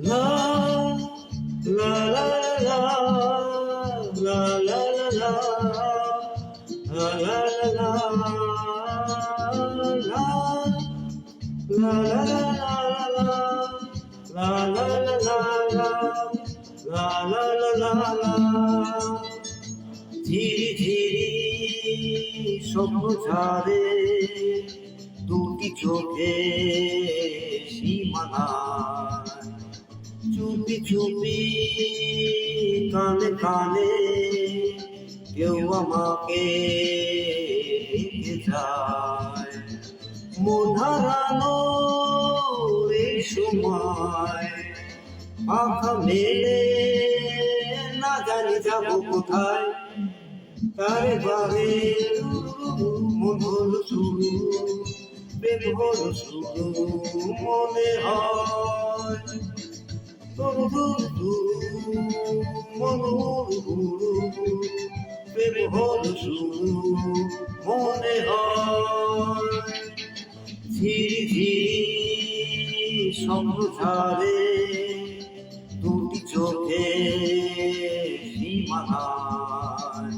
La la la la la la la la la la ঝিরি ঝিরি স্বপ্ন ঝাড়ে দুটি চোখে সীমানা চুপি চুপি কানে কানে কেউ আমাকে ডেকে যায় মন হারানো এই সময় পাখা মেলে না জানি যাব কোথায় তারে বারে মন হলো শুরু প্রেম হলো শুরু মনে হয় তরু মন গুরু প্রেম হলো শুরু মনে হয় ঝিরি ঝিরি স্বপ্ন ঝাড়ে দুটি চোখে সীমানায়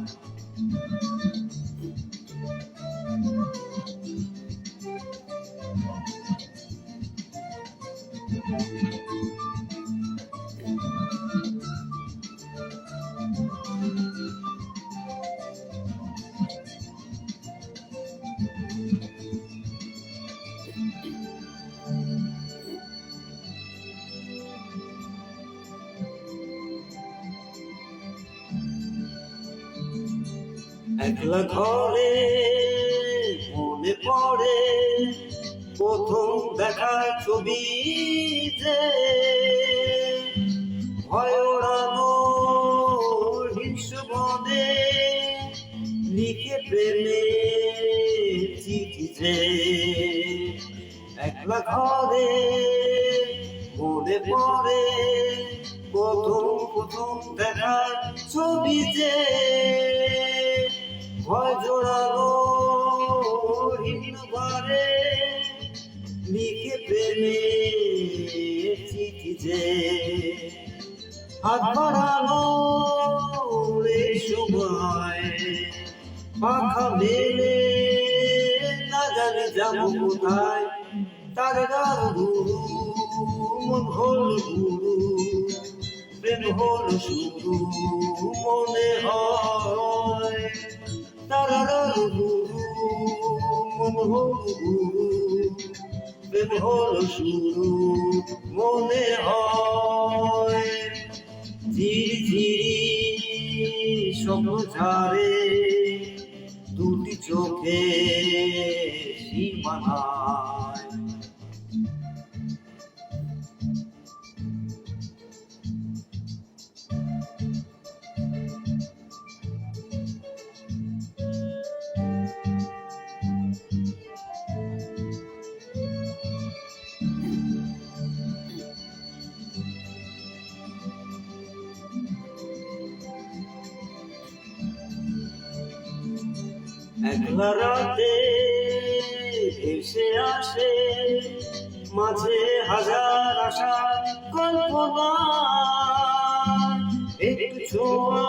একলা ঘরে মনে পড়ে প্রথম দেখা ছবি যে ভয় ওড়ানো হিংস মনে লিখে প্রেমে চিঠি যে একলা ঘরে মনে পড়ে প্রথম দেখা ছবি যে ভয় জোড়ালো হিন্দুবারে লিখে প্রেমে চিঠি যে হাত বাড়ানো এই সময় পাখা মেলে না জানি যাব কোথায় তার গান গুরু মন হল গুরু প্রেম হল শুরু মনে হয় তারা গুরু মন হল গুরু প্রেম হল শুরু মনে হয় ঝিরি ঝিরি স্বপ্ন ঝাড়ে দুটি চোখে সীমানায় একলা রাতে এসে আসে মাঝে হাজার আশা কল্পনা একটু ছোঁয়া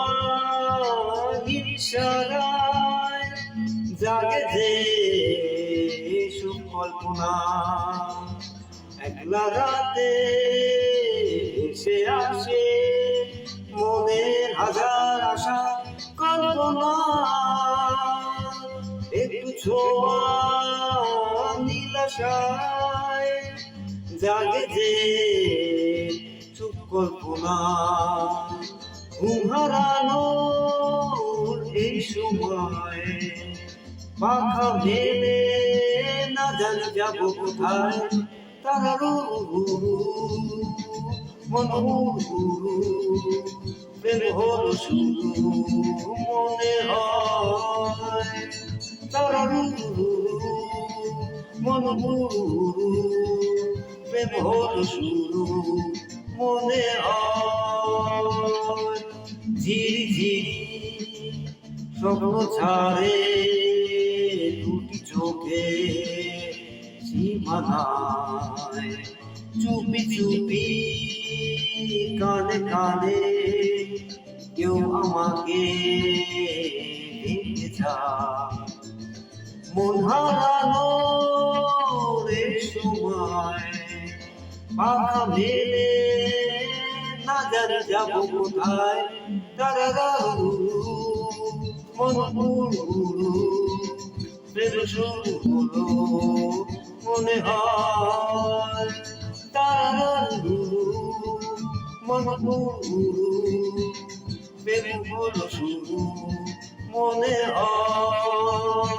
ইশারায় জাগে যে সুখ কল্পনা একলা রাতে এসে আসে মনের হাজার আশা কল্পনা একটু ছোঁয়া নীলাশায় জাগে যে চুপ কল্পনা ঘুম হারানো এই সময় পাখা মেলে না জানি যাব কোথায় তারারু মন গুরু প্রেম হল শুরু মনে হয় তারারু মন গুরু প্রেম হল শুরু মনে হয় ঝিরি ঝিরি স্বপ্ন ছাড়ে দুটি চোখে সীমানায় চুপি চুপি কানে কানে কেউ আমাকে দেখে যা মন হারানো রে সময় পাখা মেলে না জানি যাব কোথায় তারা মন পুরু প্রেম শুরু হলো মনে হয় তারা মন পুরু প্রেম হলো শুরু মনে হয়